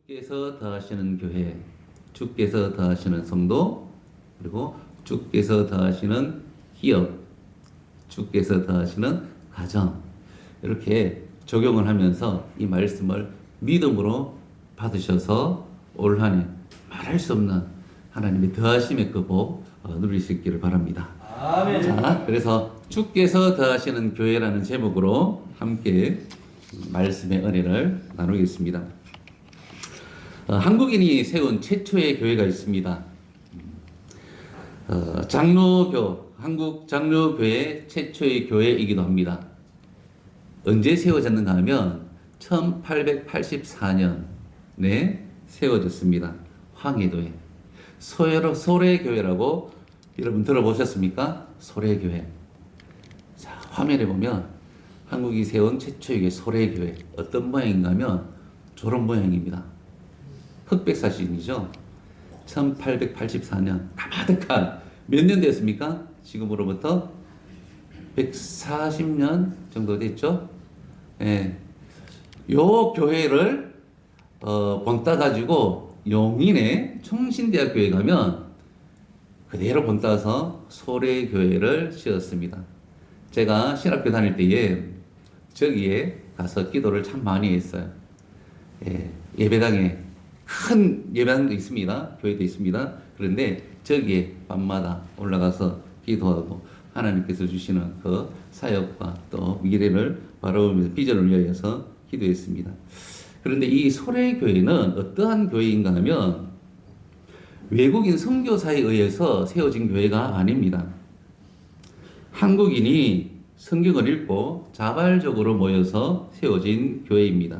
주께서 더하시는 교회, 주께서 더하시는 성도, 그리고 주께서 더하시는 기업, 주께서 더하시는 가정, 이렇게 적용을 하면서 이 말씀을 믿음으로 받으셔서 올 한 해 말할 수 없는 하나님의 더하심의 그 복 누릴 수 있기를 바랍니다. 아멘. 자, 그래서 주께서 더하시는 교회라는 제목으로 함께 말씀의 은혜를 나누겠습니다. 한국인이 세운 최초의 교회가 있습니다. 장로교, 한국 장로교회 최초의 교회이기도 합니다. 언제 세워졌는가 하면 1884년에 세워졌습니다. 황해도에. 소래교회라고 여러분 들어보셨습니까? 소래교회. 자, 화면에 보면 한국이 세운 최초의 교회 소래교회. 어떤 모양인가 하면 저런 모양입니다. 흑백 사진이죠. 1884년 가마득한 몇 년 됐습니까? 지금으로부터 140년 정도 됐죠. 예. 요 교회를 본따 가지고 용인의 총신대학교에 가면 그대로 본따서 소래교회를 지었습니다. 제가 신학교 다닐 때에 저기에 가서 기도를 참 많이 했어요. 예, 예배당에 큰 예배당도 있습니다. 교회도 있습니다. 그런데 저기에 밤마다 올라가서 기도하고 하나님께서 주시는 그 사역과 또 미래를 바라보면서 비전을 위하여서 기도했습니다. 그런데 이 소래교회는 어떠한 교회인가 하면 외국인 선교사에 의해서 세워진 교회가 아닙니다. 한국인이 성경을 읽고 자발적으로 모여서 세워진 교회입니다.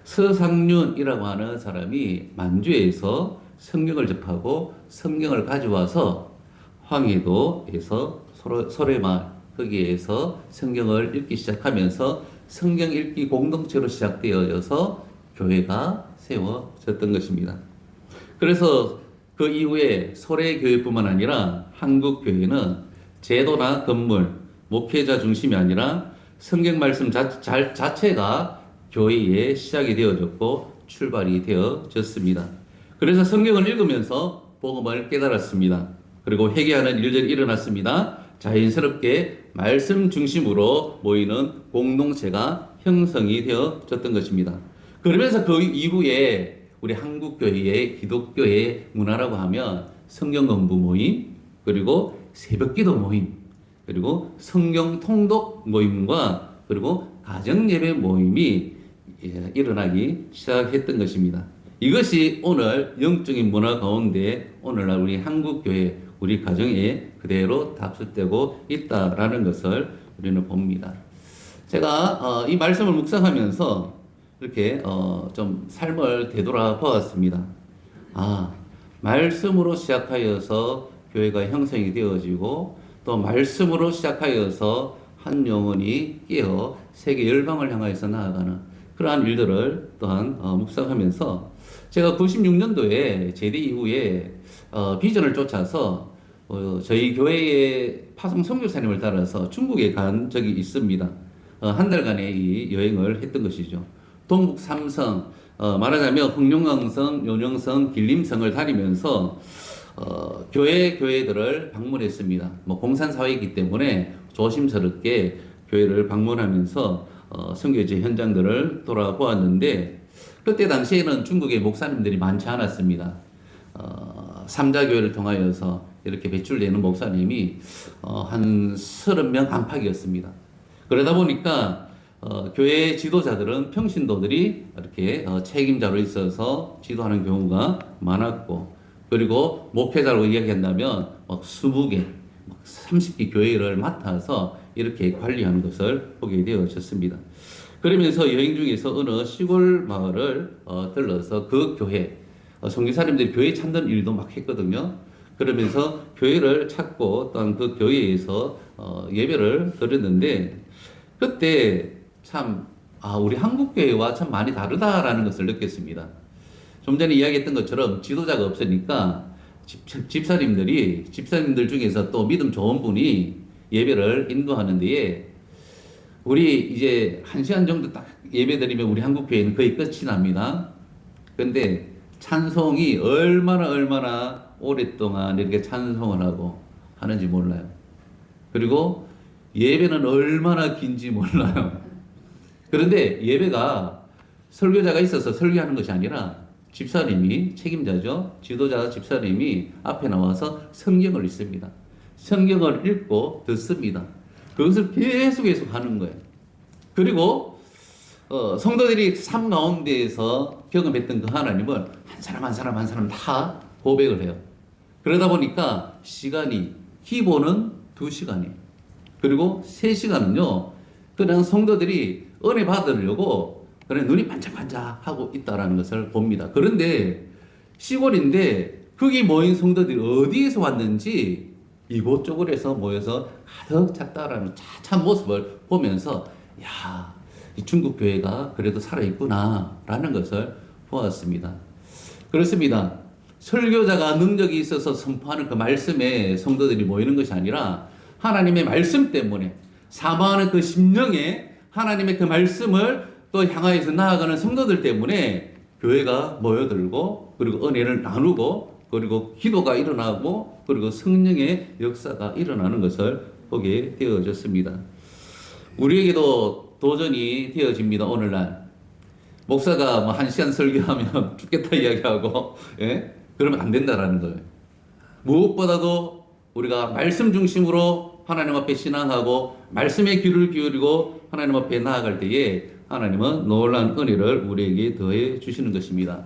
서상륜이라고 하는 사람이 만주에서 성경을 접하고 성경을 가져와서 황해도에서 소래마을 거기에서 성경을 읽기 시작하면서 성경 읽기 공동체로 시작되어져서 교회가 세워졌던 것입니다. 그래서 그 이후에 소래교회뿐만 아니라 한국교회는 제도나 건물, 목회자 중심이 아니라 성경 말씀 자체가 교회의 시작이 되어졌고 출발이 되어졌습니다. 그래서 성경을 읽으면서 복음을 깨달았습니다. 그리고 회개하는 일들이 일어났습니다. 자연스럽게 말씀 중심으로 모이는 공동체가 형성이 되어졌던 것입니다. 그러면서 그 이후에 우리 한국교회의 기독교의 문화라고 하면 성경 공부 모임, 그리고 새벽기도 모임, 그리고 성경 통독 모임과 그리고 가정 예배 모임이 일어나기 시작했던 것입니다. 이것이 오늘 영적인 문화 가운데 오늘날 우리 한국교회, 우리 가정에 그대로 답습되고 있다라는 것을 우리는 봅니다. 제가 이 말씀을 묵상하면서 이렇게 좀 삶을 되돌아보았습니다. 말씀으로 시작하여서 교회가 형성이 되어지고 또 말씀으로 시작하여서 한 영혼이 깨어 세계 열방을 향하여서 나아가는 그러한 일들을 또한 묵상하면서 제가 96년도에 제대 이후에 비전을 쫓아서 저희 교회의 파송 선교사님을 따라서 중국에 간 적이 있습니다. 한 달간의 이 여행을 했던 것이죠. 동북 3성, 말하자면 흑룡강성, 요령성, 길림성을 다니면서 교회들을 방문했습니다. 뭐 공산사회이기 때문에 조심스럽게 교회를 방문하면서 선교제 현장들을 돌아보았는데 그때 당시에는 중국의 목사님들이 많지 않았습니다. 삼자교회를 통하여서 이렇게 배출되는 목사님이 한 30명 안팎이었습니다. 그러다 보니까 교회 지도자들은 평신도들이 이렇게 책임자로 있어서 지도하는 경우가 많았고, 그리고 목회자로 이야기한다면 20개, 30개 교회를 맡아서 이렇게 관리하는 것을 보게 되어졌습니다. 그러면서 여행 중에서 어느 시골 마을을 들러서 그 교회, 선교사님들이 교회 찾는 일도 막 했거든요. 그러면서 교회를 찾고 또한 그 교회에서 예배를 드렸는데 그때 참 우리 한국교회와 참 많이 다르다라는 것을 느꼈습니다. 좀 전에 이야기했던 것처럼 지도자가 없으니까 집사님들 중에서 또 믿음 좋은 분이 예배를 인도하는 데에 우리 이제 1시간 정도 딱 예배 드리면 우리 한국교회는 거의 끝이 납니다. 근데 찬송이 얼마나 오랫동안 이렇게 찬송을 하고 하는지 몰라요. 그리고 예배는 얼마나 긴지 몰라요. 그런데 예배가 설교자가 있어서 설교하는 것이 아니라 집사님이 책임자죠. 지도자 집사님이 앞에 나와서 성경을 읽습니다. 성경을 읽고 듣습니다. 그것을 계속 하는 거예요. 그리고 성도들이 삶 가운데에서 경험했던 그 하나님을 한 사람 다 고백을 해요. 그러다 보니까 시간이 기본은 2시간이에요. 그리고 3시간은요, 그냥 성도들이 은혜 받으려고 그냥 눈이 반짝반짝하고 있다라는 것을 봅니다. 그런데 시골인데 거기 모인 성도들이 어디에서 왔는지 이곳저곳에서 모여서 가득 찼다라는 차찬 모습을 보면서 야, 이 중국 교회가 그래도 살아있구나라는 것을 보았습니다. 그렇습니다. 설교자가 능력이 있어서 선포하는 그 말씀에 성도들이 모이는 것이 아니라 하나님의 말씀 때문에 사모하는 그 심령에 하나님의 그 말씀을 또 향하여서 나아가는 성도들 때문에 교회가 모여들고 그리고 은혜를 나누고 그리고 기도가 일어나고 그리고 성령의 역사가 일어나는 것을 보게 되어졌습니다. 우리에게도 도전이 되어집니다. 오늘날 목사가 뭐 1시간 설교하면 죽겠다 이야기하고 예? 그러면 안 된다라는 거예요. 무엇보다도 우리가 말씀 중심으로 하나님 앞에 신앙하고 말씀에 귀를 기울이고 하나님 앞에 나아갈 때에 하나님은 놀라운 은혜를 우리에게 더해 주시는 것입니다.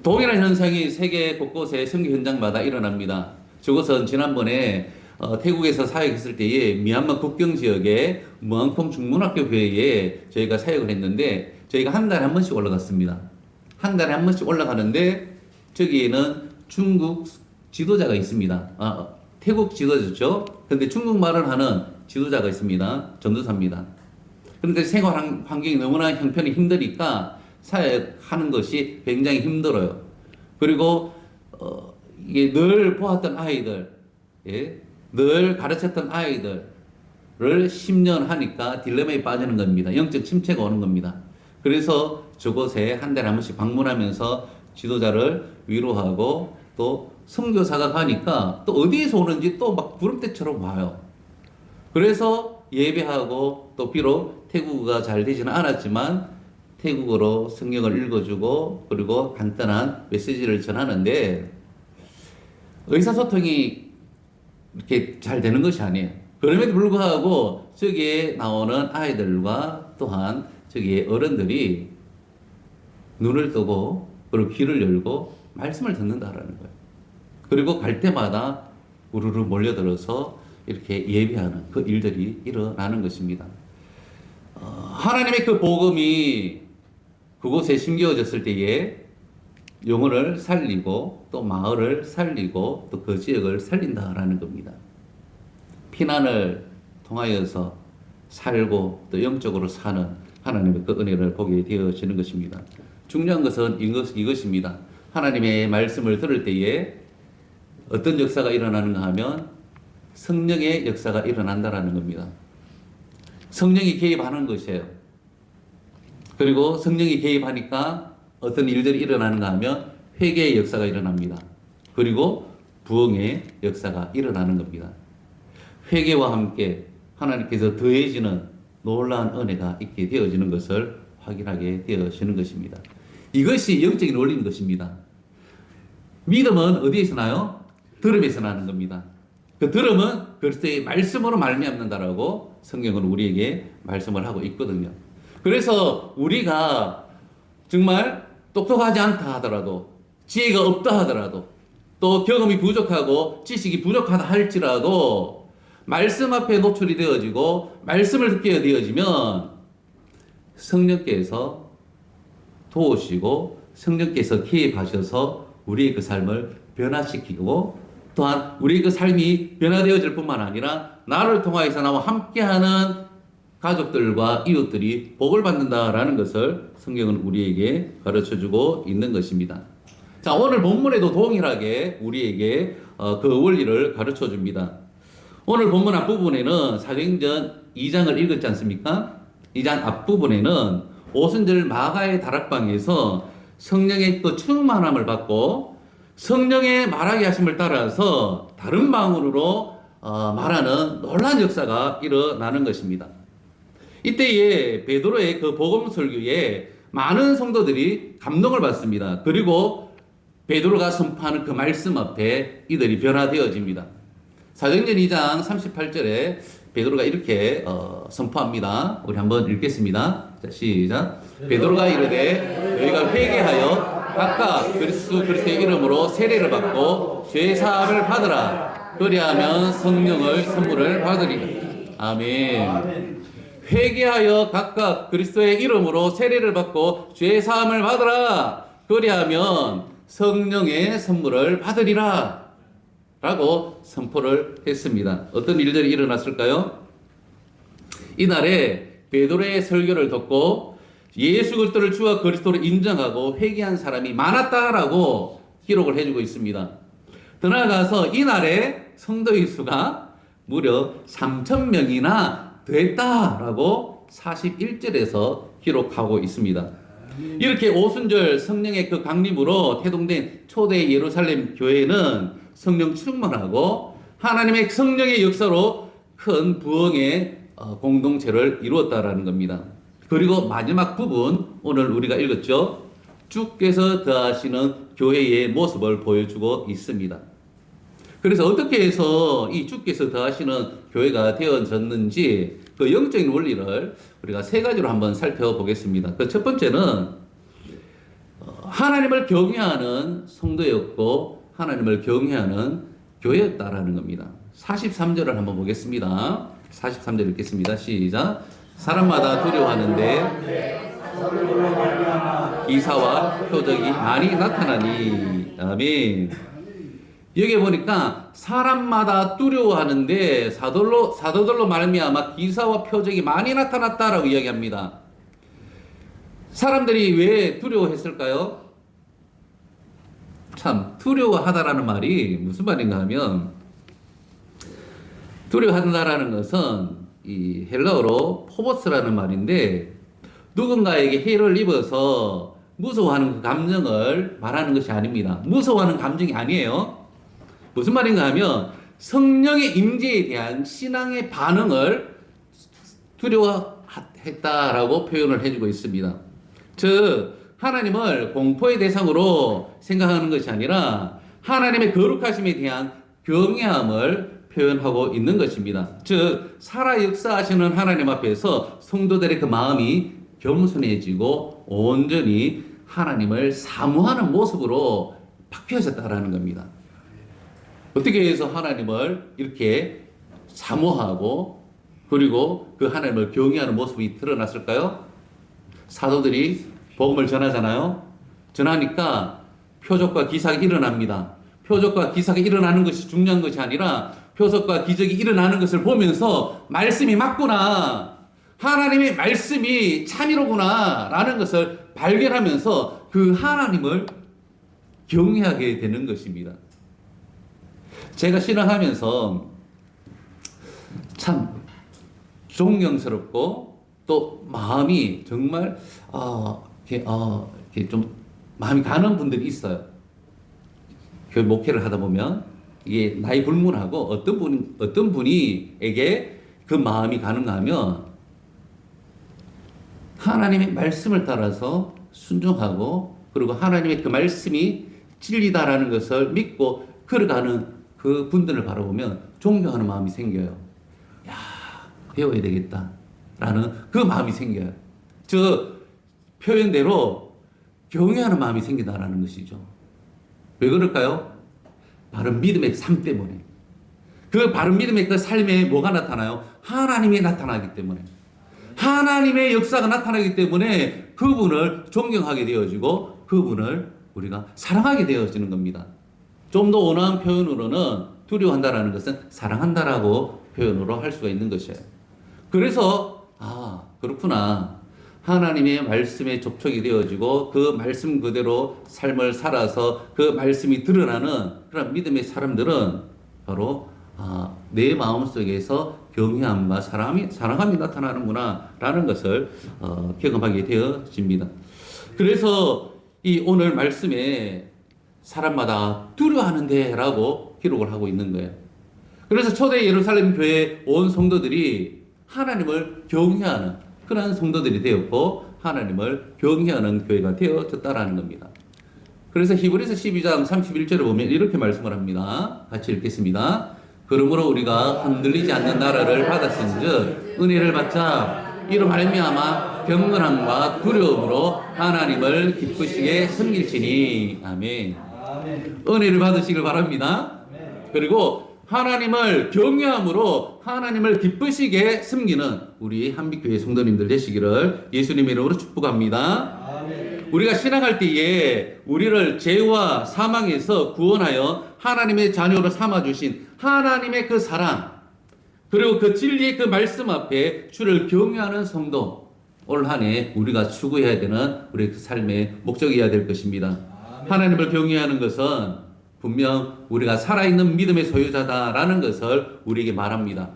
동일한 현상이 세계 곳곳의 선교 현장마다 일어납니다. 저것은 지난번에 태국에서 사역했을 때에 미얀마 국경 지역의 무앙콩 중문학교 교회에 저희가 사역을 했는데 저희가 한 달에 한 번씩 올라갔습니다. 한 달에 한 번씩 올라가는데 저기에는 중국 지도자가 있습니다. 태국 지도자죠. 근데 중국말을 하는 지도자가 있습니다. 전도사입니다. 그런데 생활 환경이 너무나 형편이 힘드니까 사역하는 것이 굉장히 힘들어요. 그리고 이게 늘 보았던 아이들, 예? 늘 가르쳤던 아이들을 10년 하니까 딜레마에 빠지는 겁니다. 영적 침체가 오는 겁니다. 그래서 저곳에 한 달에 한 번씩 방문하면서 지도자를 위로하고 또 선교사가 가니까 또 어디에서 오는지 또 막 구름대처럼 와요. 그래서 예배하고 또 비록 태국어가 잘 되지는 않았지만 태국어로 성경을 읽어주고 그리고 간단한 메시지를 전하는데 의사소통이 이렇게 잘 되는 것이 아니에요. 그럼에도 불구하고 저기에 나오는 아이들과 또한 저기에 어른들이 눈을 뜨고 그리고 귀를 열고 말씀을 듣는다라는 거예요. 그리고 갈 때마다 우르르 몰려들어서 이렇게 예배하는 그 일들이 일어나는 것입니다. 하나님의 그 복음이 그곳에 심겨졌을 때에 영혼을 살리고 또 마을을 살리고 또 그 지역을 살린다라는 겁니다. 피난을 통하여서 살고 또 영적으로 사는 하나님의 그 은혜를 보게 되어지는 것입니다. 중요한 것은 이것입니다. 하나님의 말씀을 들을 때에 어떤 역사가 일어나는가 하면 성령의 역사가 일어난다라는 겁니다. 성령이 개입하는 것이에요. 그리고 성령이 개입하니까 어떤 일들이 일어나는가 하면 회개의 역사가 일어납니다. 그리고 부흥의 역사가 일어나는 겁니다. 회개와 함께 하나님께서 더해지는 놀라운 은혜가 있게 되어지는 것을 확인하게 되어지는 것입니다. 이것이 영적인 원리인 것입니다. 믿음은 어디에서 나요? 들음에서 나는 겁니다. 그 들음은 그리스도의 말씀으로 말미암는다라고 성경은 우리에게 말씀을 하고 있거든요. 그래서 우리가 정말 똑똑하지 않다 하더라도 지혜가 없다 하더라도 또 경험이 부족하고 지식이 부족하다 할지라도 말씀 앞에 노출이 되어지고 말씀을 듣게 되어지면 성령께서 도우시고 성령께서 개입하셔서 우리의 그 삶을 변화시키고 또한 우리의 그 삶이 변화되어질 뿐만 아니라 나를 통하여서 나와 함께하는 가족들과 이웃들이 복을 받는다라는 것을 성경은 우리에게 가르쳐주고 있는 것입니다. 자, 오늘 본문에도 동일하게 우리에게 그 원리를 가르쳐줍니다. 오늘 본문 앞부분에는 사도행전 2장을 읽었지 않습니까? 2장 앞부분에는 오순절 마가의 다락방에서 성령의 그 충만함을 받고 성령의 말하게 하심을 따라서 다른 방언으로 말하는 놀라운 역사가 일어나는 것입니다. 이때에 베드로의 그 복음 설교에 많은 성도들이 감동을 받습니다. 그리고 베드로가 선포하는 그 말씀 앞에 이들이 변화되어집니다. 사도행전 2장 38절에 베드로가 이렇게 선포합니다. 우리 한번 읽겠습니다. 자, 시작. 베드로가 이르되 너희가 회개하여 각각 그리스도의 이름으로 세례를 받고 죄 사함을 받으라. 그리하면 성령의 선물을 받으리라. 아멘. 회개하여 각각 그리스도의 이름으로 세례를 받고 죄 사함을 받으라. 그리하면 성령의 선물을 받으리라. 라고 선포를 했습니다. 어떤 일들이 일어났을까요? 이날에 베드로의 설교를 듣고 예수 그리스도를 주와 그리스도로 인정하고 회개한 사람이 많았다라고 기록을 해주고 있습니다. 더 나아가서 이날에 성도의 수가 무려 3,000명이나 됐다라고 41절에서 기록하고 있습니다. 이렇게 오순절 성령의 그 강림으로 태동된 초대 예루살렘 교회는 성령 충만하고 하나님의 성령의 역사로 큰 부흥의 공동체를 이루었다라는 겁니다. 그리고 마지막 부분 오늘 우리가 읽었죠. 주께서 더하시는 교회의 모습을 보여주고 있습니다. 그래서 어떻게 해서 이 주께서 더하시는 교회가 되어졌는지 그 영적인 원리를 우리가 세 가지로 한번 살펴보겠습니다. 그 첫 번째는 하나님을 경외하는 성도였고 하나님을 경외하는 교회였다라는 겁니다. 43절을 한번 보겠습니다. 43절 읽겠습니다. 시작. 사람마다 두려워하는데 기사와 표적이 많이 나타나니. 아멘. 여기 보니까 사람마다 두려워하는데 사도들로 말미암아 기사와 표적이 많이 나타났다라고 이야기합니다. 사람들이 왜 두려워했을까요? 참 두려워하다라는 말이 무슨 말인가 하면 두려워한다라는 것은 이 헬라어로 포보스라는 말인데 누군가에게 해를 입어서 무서워하는 그 감정을 말하는 것이 아닙니다. 무서워하는 감정이 아니에요. 무슨 말인가 하면 성령의 임재에 대한 신앙의 반응을 두려워했다라고 표현을 해주고 있습니다. 즉 하나님을 공포의 대상으로 생각하는 것이 아니라 하나님의 거룩하심에 대한 경외함을 표현하고 있는 것입니다. 즉 살아 역사하시는 하나님 앞에서 성도들의 그 마음이 겸손해지고 온전히 하나님을 사모하는 모습으로 바뀌어졌다라는 겁니다. 어떻게 해서 하나님을 이렇게 사모하고 그리고 그 하나님을 경외하는 모습이 드러났을까요? 사도들이 복음을 전하잖아요. 전하니까 표적과 기사가 일어납니다. 표적과 기사가 일어나는 것이 중요한 것이 아니라 표적과 기적이 일어나는 것을 보면서 말씀이 맞구나. 하나님의 말씀이 참이로구나. 라는 것을 발견하면서 그 하나님을 경외하게 되는 것입니다. 제가 신앙하면서 참 존경스럽고 또 마음이 정말 이렇게 좀 마음이 가는 분들이 있어요. 교회 목회를 하다 보면 이게 나이 불문하고 어떤 분이에게 그 마음이 가는가 하면 하나님의 말씀을 따라서 순종하고 그리고 하나님의 그 말씀이 진리다라는 것을 믿고 걸어가는 그 분들을 바라보면 존경하는 마음이 생겨요. 야, 배워야 되겠다. 라는 그 마음이 생겨요. 저 표현대로 경외하는 마음이 생긴다라는 것이죠. 왜 그럴까요? 바른 믿음의 삶 때문에. 그 바른 믿음의 그 삶에 뭐가 나타나요? 하나님이 나타나기 때문에. 하나님의 역사가 나타나기 때문에 그분을 존경하게 되어지고 그분을 우리가 사랑하게 되어지는 겁니다. 좀 더 온화한 표현으로는 두려워한다라는 것은 사랑한다라고 표현으로 할 수가 있는 것이에요. 그래서 그렇구나. 하나님의 말씀에 접촉이 되어지고 그 말씀 그대로 삶을 살아서 그 말씀이 드러나는 그런 믿음의 사람들은 바로 내 마음속에서 경외함과 사랑함이 나타나는구나 라는 것을 경험하게 되어집니다. 그래서 이 오늘 말씀에 사람마다 두려워하는데 라고 기록을 하고 있는 거예요. 그래서 초대 예루살렘 교회 온 성도들이 하나님을 경외하는 그러한 성도들이 되었고 하나님을 경외하는 교회가 되어졌다라는 겁니다. 그래서 히브리서 12장 31절에 보면 이렇게 말씀을 합니다. 같이 읽겠습니다. 그러므로 우리가 흔들리지 않는 나라를 받았은즉 은혜를 받자 이로 말미암아 경건함과 두려움으로 하나님을 기쁘시게 섬길지니. 아멘. 은혜를 받으시길 바랍니다. 그리고 하나님을 경외함으로 하나님을 기쁘시게 섬기는 우리 한빛교회 성도님들 되시기를 예수님의 이름으로 축복합니다. 우리가 신앙할 때에 우리를 죄와 사망에서 구원하여 하나님의 자녀로 삼아주신 하나님의 그 사랑, 그리고 그 진리의 그 말씀 앞에 주를 경외하는 성도, 올 한 해 우리가 추구해야 되는 우리 삶의 목적이어야 될 것입니다. 하나님을 경외하는 것은 분명 우리가 살아있는 믿음의 소유자다라는 것을 우리에게 말합니다.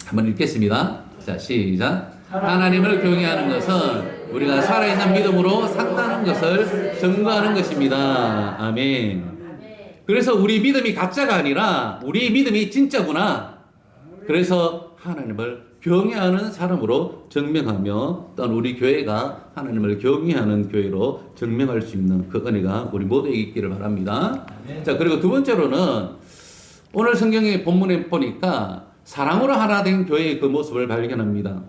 한번 읽겠습니다. 자, 시작. 하나님을 경외하는 것은 우리가 살아있는 믿음으로 산다는 것을 증거하는 것입니다. 아멘. 그래서 우리 믿음이 가짜가 아니라 우리 믿음이 진짜구나. 그래서 하나님을 경외하는 사람으로 증명하며 또한 우리 교회가 하나님을 경외하는 교회로 증명할 수 있는 그 은혜가 우리 모두에게 있기를 바랍니다. 자, 그리고 두 번째로는 오늘 성경의 본문에 보니까 사랑으로 하나 된 교회의 그 모습을 발견합니다.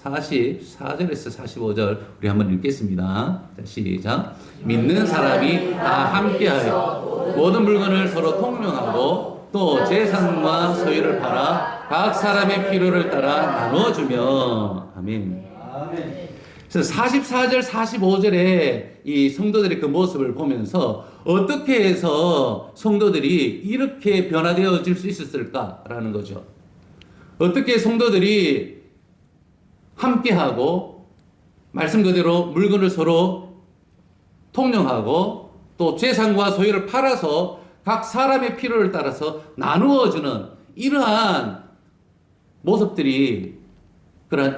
44절에서 45절 우리 한번 읽겠습니다. 자, 시작. 믿는 사람이 다 함께하여 모든 물건을 서로 통용하고 또 재산과 소유를 팔아 각 사람의 필요를 따라 나눠주며. 아멘. 그래서 44절 45절에 이 성도들의 그 모습을 보면서 어떻게 해서 성도들이 이렇게 변화되어질 수 있었을까라는 거죠. 어떻게 성도들이 함께하고 말씀 그대로 물건을 서로 통용하고 또 재산과 소유를 팔아서 각 사람의 필요를 따라서 나누어주는 이러한 모습들이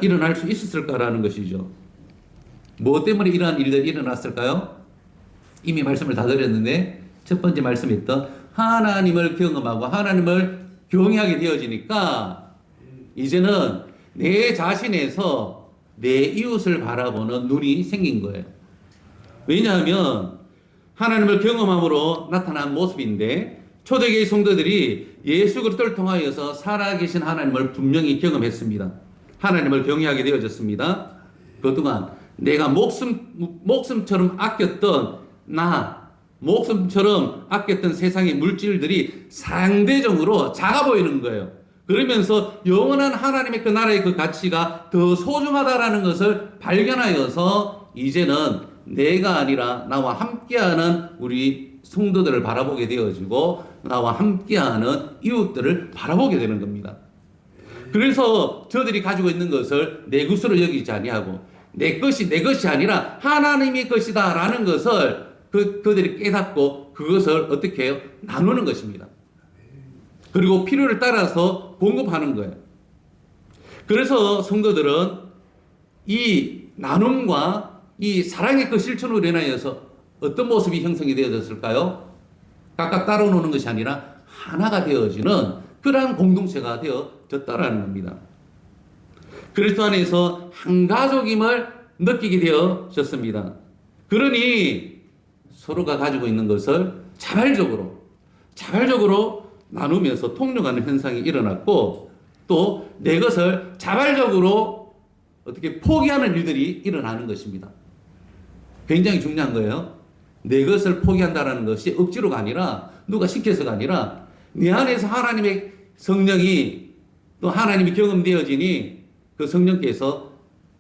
일어날 수 있었을까라는 것이죠. 무엇 때문에 이러한 일들이 일어났을까요? 이미 말씀을 다 드렸는데 첫 번째 말씀했던 하나님을 경험하고 하나님을 경외하게 되어지니까 이제는 내 자신에서 내 이웃을 바라보는 눈이 생긴 거예요. 왜냐하면 하나님을 경험함으로 나타난 모습인데 초대교회 성도들이 예수 그리스도를 통하여서 살아계신 하나님을 분명히 경험했습니다. 하나님을 경외하게 되어졌습니다. 그동안 내가 목숨처럼 아꼈던 목숨처럼 아꼈던 세상의 물질들이 상대적으로 작아 보이는 거예요. 그러면서 영원한 하나님의 그 나라의 그 가치가 더 소중하다라는 것을 발견하여서 이제는 내가 아니라 나와 함께하는 우리 성도들을 바라보게 되어지고 나와 함께하는 이웃들을 바라보게 되는 겁니다. 그래서 저들이 가지고 있는 것을 내 것으로 여기지 아니하고 내 것이 내 것이 아니라 하나님의 것이다라는 것을 그들이 깨닫고 그것을 어떻게 해요? 나누는 것입니다. 그리고 필요를 따라서 공급하는 거예요. 그래서 성도들은 이 나눔과 이 사랑의 그 실천으로 인하여서 어떤 모습이 형성이 되어졌을까요? 각각 따로 노는 것이 아니라 하나가 되어지는 그러한 공동체가 되어졌다라는 겁니다. 그리스도 안에서 한 가족임을 느끼게 되어졌습니다. 그러니 서로가 가지고 있는 것을 자발적으로 나누면서 통용하는 현상이 일어났고 또 내 것을 자발적으로 어떻게 포기하는 일들이 일어나는 것입니다. 굉장히 중요한 거예요. 내 것을 포기한다는 것이 억지로가 아니라 누가 시켜서가 아니라 내 안에서 하나님의 성령이 또 하나님이 경험되어지니 그 성령께서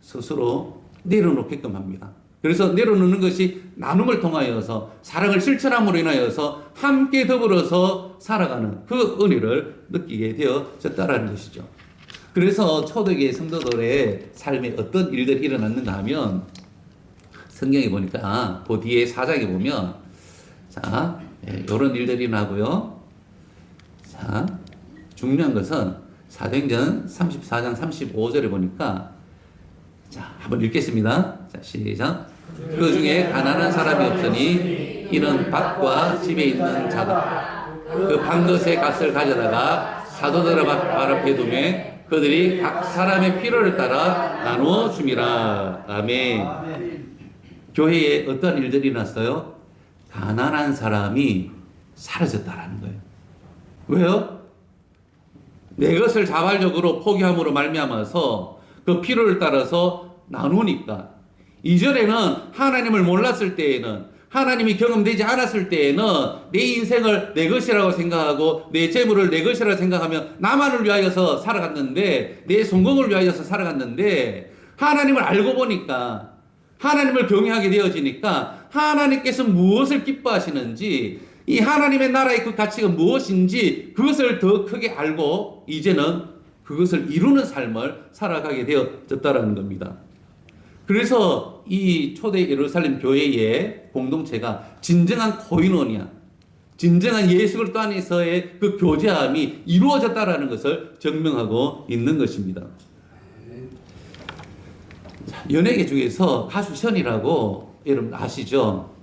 스스로 내려놓게끔 합니다. 그래서 내려놓는 것이 나눔을 통하여서 사랑을 실천함으로 인하여서 함께 더불어서 살아가는 그 은혜를 느끼게 되어졌다라는 것이죠. 그래서 초대교회 성도들의 삶에 어떤 일들이 일어났는가 하면 성경에 보니까 그 뒤에 4장에 보면 자, 이런 일들이 일어나고요. 자, 중요한 것은 사도행전 34장 35절에 보니까 자, 한번 읽겠습니다. 자, 시작. 그 중에 가난한 사람이 없으니 이는 밭과 집에 있는 자다. 그 판 것의 값을 가져다가 사도들 앞에 두매 그들이 각 사람의 필요를 따라 나누어 줌이라. 아멘. 교회에 어떤 일들이 일어났어요? 가난한 사람이 사라졌다라는 거예요. 왜요? 내 것을 자발적으로 포기함으로 말미암아서 그 필요를 따라서 나누니까. 이전에는 하나님을 몰랐을 때에는, 하나님이 경험되지 않았을 때에는 내 인생을 내 것이라고 생각하고 내 재물을 내 것이라고 생각하며 나만을 위하여서 살아갔는데, 내 성공을 위하여서 살아갔는데, 하나님을 알고 보니까, 하나님을 경외하게 되어지니까 하나님께서 무엇을 기뻐하시는지, 이 하나님의 나라의 그 가치가 무엇인지 그것을 더 크게 알고 이제는 그것을 이루는 삶을 살아가게 되어졌다라는 겁니다. 그래서 이 초대 예루살렘 교회의 공동체가 진정한 코이노니아, 진정한 예수 그리스도 안에서의 그 교제함이 이루어졌다라는 것을 증명하고 있는 것입니다. 연예계 중에서 가수 션이라고 여러분 아시죠?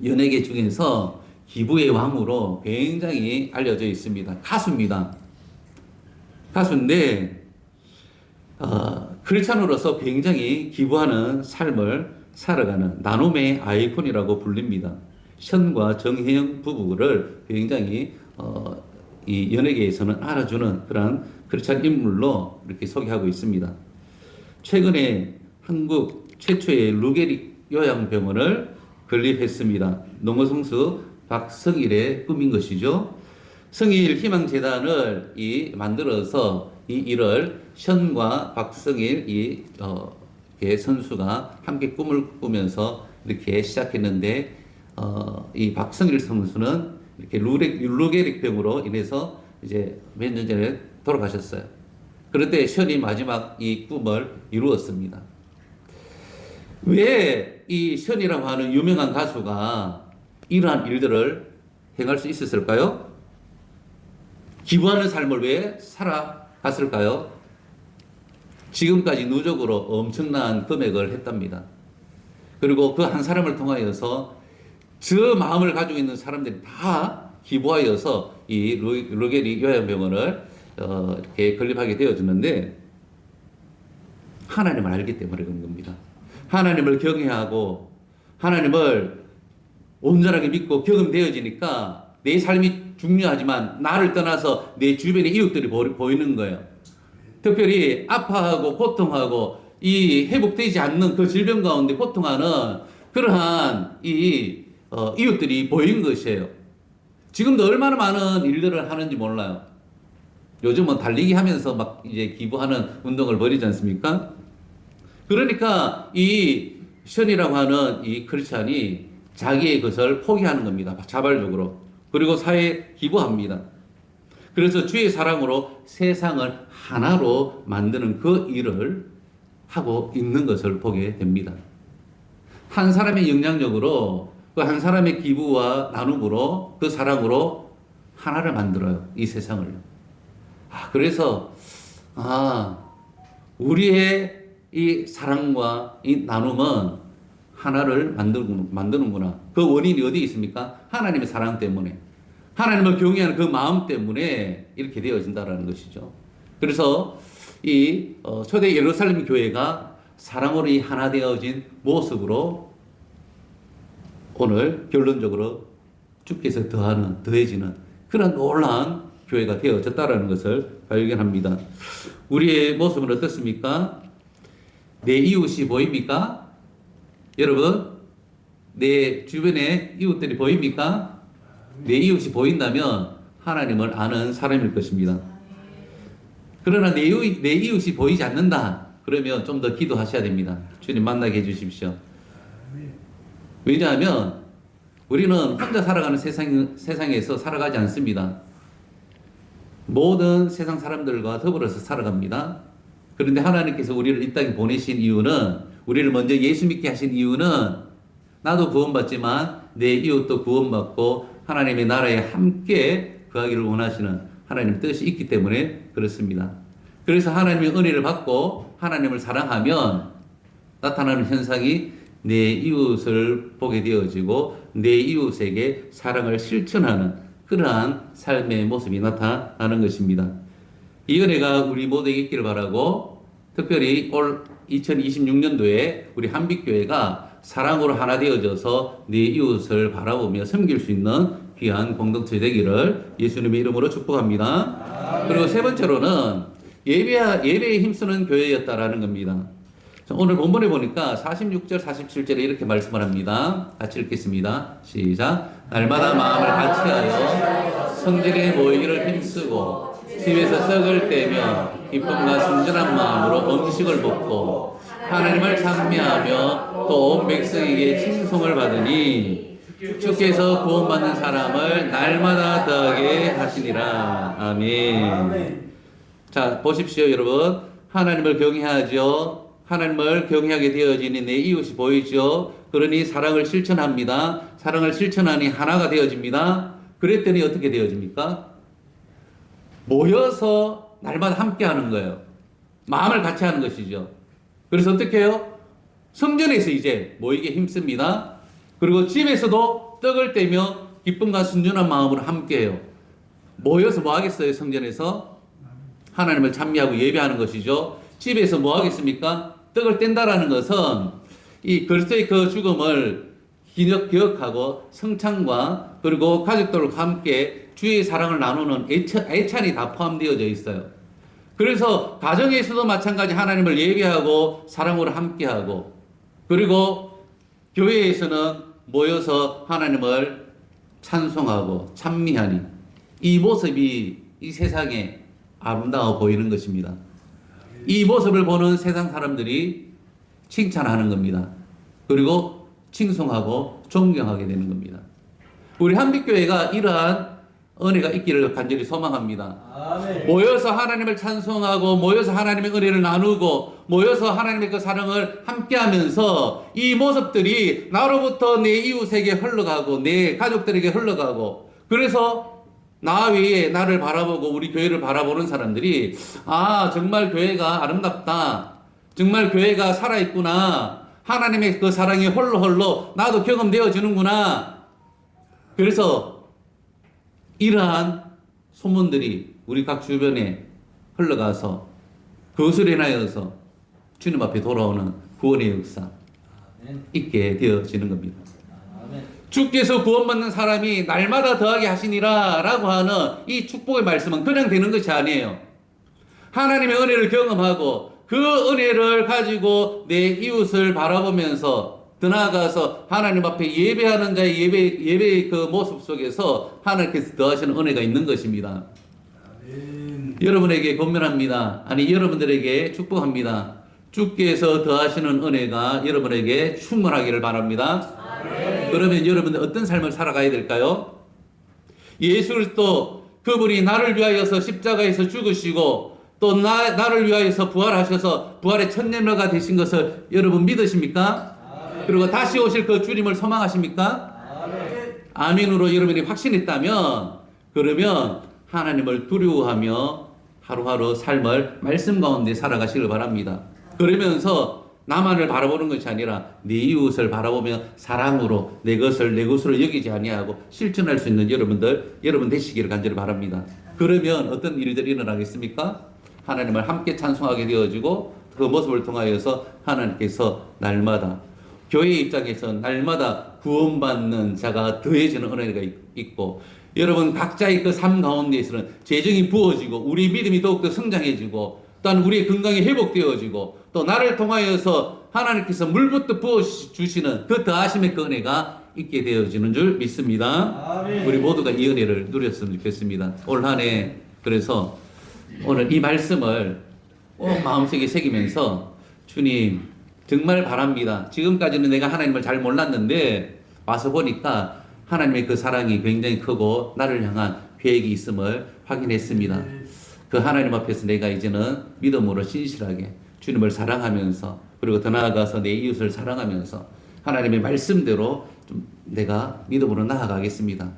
연예계 중에서 기부의 왕으로 굉장히 알려져 있습니다. 가수입니다. 가수인데 크리스찬으로서 굉장히 기부하는 삶을 살아가는 나눔의 아이콘이라고 불립니다. 션과 정혜영 부부를 굉장히 이 연예계에서는 알아주는 그런 크리스찬 인물로 이렇게 소개하고 있습니다. 최근에 한국 최초의 루게릭 요양병원을 건립했습니다. 농어성수 박성일의 꿈인 것이죠. 성일 희망재단을 만들어서 이 일을 션과 박성일 선수가 함께 꿈을 꾸면서 이렇게 시작했는데, 이 박성일 선수는 이렇게 루게릭병으로 인해서 이제 몇 년 전에 돌아가셨어요. 그런데 션이 마지막 이 꿈을 이루었습니다. 왜 이 션이라고 하는 유명한 가수가 이러한 일들을 행할 수 있었을까요? 기부하는 삶을 왜 살아갔을까요? 지금까지 누적으로 엄청난 금액을 했답니다. 그리고 그 한 사람을 통하여서 저 마음을 가지고 있는 사람들이 다 기부하여서 이 루게릭 요양병원을 이렇게 건립하게 되어졌는데, 하나님을 알기 때문에 그런 겁니다. 하나님을 경외하고 하나님을 온전하게 믿고 경험되어지니까 내 삶이 중요하지만 나를 떠나서 내 주변의 이웃들이 보이는 거예요. 특별히 아파하고 고통하고 이 회복되지 않는 그 질병 가운데 고통하는 그러한 이웃들이 보인 것이에요. 지금도 얼마나 많은 일들을 하는지 몰라요. 요즘은 달리기 하면서 막 이제 기부하는 운동을 벌이지 않습니까? 그러니까 이 션이라고 하는 이 크리스찬이 자기의 것을 포기하는 겁니다. 자발적으로. 그리고 사회에 기부합니다. 그래서 주의 사랑으로 세상을 하나로 만드는 그 일을 하고 있는 것을 보게 됩니다. 한 사람의 영향력으로, 그 한 사람의 기부와 나눔으로, 그 사랑으로 하나를 만들어요. 이 세상을. 그래서 우리의 이 사랑과 이 나눔은 하나를 만드는구나. 그 원인이 어디에 있습니까? 하나님의 사랑 때문에. 하나님을 경외하는 그 마음 때문에 이렇게 되어진다는 것이죠. 그래서 이 초대 예루살렘 교회가 사랑으로 이 하나 되어진 모습으로 오늘 결론적으로 주께서 더해지는 그런 놀라운 교회가 되어졌다는 것을 발견합니다. 우리의 모습은 어떻습니까? 내 이웃이 보입니까? 여러분, 내 주변에 이웃들이 보입니까? 내 이웃이 보인다면 하나님을 아는 사람일 것입니다. 그러나 내 이웃이 보이지 않는다. 그러면 좀 더 기도하셔야 됩니다. 주님 만나게 해주십시오. 왜냐하면 우리는 혼자 살아가는 세상에서 살아가지 않습니다. 모든 세상 사람들과 더불어서 살아갑니다. 그런데 하나님께서 우리를 이 땅에 보내신 이유는, 우리를 먼저 예수 믿게 하신 이유는 나도 구원받지만 내 이웃도 구원받고 하나님의 나라에 함께 거하기를 원하시는 하나님의 뜻이 있기 때문에 그렇습니다. 그래서 하나님의 은혜를 받고 하나님을 사랑하면 나타나는 현상이 내 이웃을 보게 되어지고 내 이웃에게 사랑을 실천하는 그러한 삶의 모습이 나타나는 것입니다. 이 은혜가 우리 모두에게 있기를 바라고 특별히 올 2026년도에 우리 한빛교회가 사랑으로 하나 되어져서 내 이웃을 바라보며 섬길 수 있는 귀한 공동체 되기를 예수님의 이름으로 축복합니다. 그리고 세 번째로는 예배에 힘쓰는 교회였다라는 겁니다. 오늘 본문에 보니까 46절, 47절에 이렇게 말씀을 합니다. 같이 읽겠습니다. 시작. 날마다 마음을 같이하여 성전에 모이기를 힘쓰고 집에서 떡을 떼며 기쁨과 순전한 마음으로 음식을 먹고 하나님을 찬미하며 또 온 백성에게 칭송을 받으니 주께서 구원받는 사람을 날마다 더하게 하시니라. 아멘. 자, 보십시오, 여러분. 하나님을 경외하죠. 하나님을 경외하게 되어지니 내 이웃이 보이죠. 그러니 사랑을 실천합니다. 사랑을 실천하니 하나가 되어집니다. 그랬더니 어떻게 되어집니까? 모여서 날마다 함께 하는 거예요. 마음을 같이 하는 것이죠. 그래서 어떻게 해요? 성전에서 이제 모이게 힘씁니다. 그리고 집에서도 떡을 떼며 기쁨과 순전한 마음으로 함께 해요. 모여서 뭐 하겠어요? 성전에서 하나님을 찬미하고 예배하는 것이죠. 집에서 뭐 하겠습니까? 떡을 뗀다라는 것은 이 그리스도의 그 죽음을 기억하고 성찬과 그리고 가족들과 함께 주의 사랑을 나누는 애찬이 다 포함되어져 있어요. 그래서 가정에서도 마찬가지 하나님을 예배하고 사랑으로 함께하고 그리고 교회에서는 모여서 하나님을 찬송하고 찬미하니 이 모습이 이 세상에 아름다워 보이는 것입니다. 이 모습을 보는 세상 사람들이 칭찬하는 겁니다. 그리고 칭송하고 존경하게 되는 겁니다. 우리 한빛교회가 이러한 은혜가 있기를 간절히 소망합니다. 아멘. 모여서 하나님을 찬송하고 모여서 하나님의 은혜를 나누고 모여서 하나님의 그 사랑을 함께하면서 이 모습들이 나로부터 내 이웃에게 흘러가고 내 가족들에게 흘러가고 그래서 나 외에 나를 바라보고 우리 교회를 바라보는 사람들이 아 정말 교회가 아름답다. 정말 교회가 살아있구나. 하나님의 그 사랑이 홀로 나도 경험되어지는구나. 그래서 이러한 소문들이 우리 각 주변에 흘러가서 그것을 인하여서 주님 앞에 돌아오는 구원의 역사 있게 되어지는 겁니다. 주께서 구원받는 사람이 날마다 더하게 하시니라 라고 하는 이 축복의 말씀은 그냥 되는 것이 아니에요. 하나님의 은혜를 경험하고 그 은혜를 가지고 내 이웃을 바라보면서 더 나아가서 하나님 앞에 예배하는 자의 예배의 그 모습 속에서 하나님께서 더하시는 은혜가 있는 것입니다. 아멘. 여러분에게 권면합니다. 아니 여러분들에게 축복합니다. 주께서 더하시는 은혜가 여러분에게 충만하기를 바랍니다. 아멘. 그러면 여러분들 어떤 삶을 살아가야 될까요? 예수 그리스도 그분이 나를 위하여서 십자가에서 죽으시고 또 나를 위하여서 부활하셔서 부활의 첫 예물가 되신 것을 여러분 믿으십니까? 그리고 다시 오실 그 주님을 소망하십니까? 아멘으로 여러분이 확신했다면 그러면 하나님을 두려워하며 하루하루 삶을 말씀 가운데 살아가시길 바랍니다. 그러면서 나만을 바라보는 것이 아니라 네 이웃을 바라보며 사랑으로 내 것을 내 것으로 여기지 아니하고 실천할 수 있는 여러분 되시기를 간절히 바랍니다. 그러면 어떤 일들이 일어나겠습니까? 하나님을 함께 찬송하게 되어지고 그 모습을 통하여서 하나님께서 날마다 교회의 입장에서 날마다 구원받는 자가 더해지는 은혜가 있고 여러분 각자의 그 삶 가운데에서는 재정이 부어지고 우리 믿음이 더욱더 성장해지고 또한 우리의 건강이 회복되어지고 또 나를 통하여서 하나님께서 물부터 부어주시는 그 더하심의 그 은혜가 있게 되어지는 줄 믿습니다. 아멘. 우리 모두가 이 은혜를 누렸으면 좋겠습니다. 올 한 해 그래서 오늘 이 말씀을 꼭 마음속에 새기면서 주님 정말 바랍니다. 지금까지는 내가 하나님을 잘 몰랐는데 와서 보니까 하나님의 그 사랑이 굉장히 크고 나를 향한 계획이 있음을 확인했습니다. 그 하나님 앞에서 내가 이제는 믿음으로 신실하게 주님을 사랑하면서 그리고 더 나아가서 내 이웃을 사랑하면서 하나님의 말씀대로 좀 내가 믿음으로 나아가겠습니다.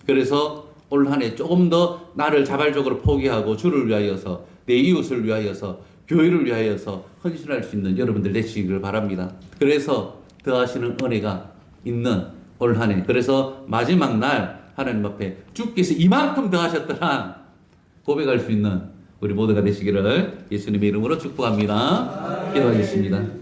그래서 올 한 해 조금 더 나를 자발적으로 포기하고 주를 위하여서 내 이웃을 위하여서 교회를 위하여서 헌신할 수 있는 여러분들 되시기를 바랍니다. 그래서 더하시는 은혜가 있는 올 한 해. 그래서 마지막 날 하나님 앞에 주께서 이만큼 더하셨더라 고백할 수 있는 우리 모두가 되시기를 예수님의 이름으로 축복합니다. 기도하겠습니다.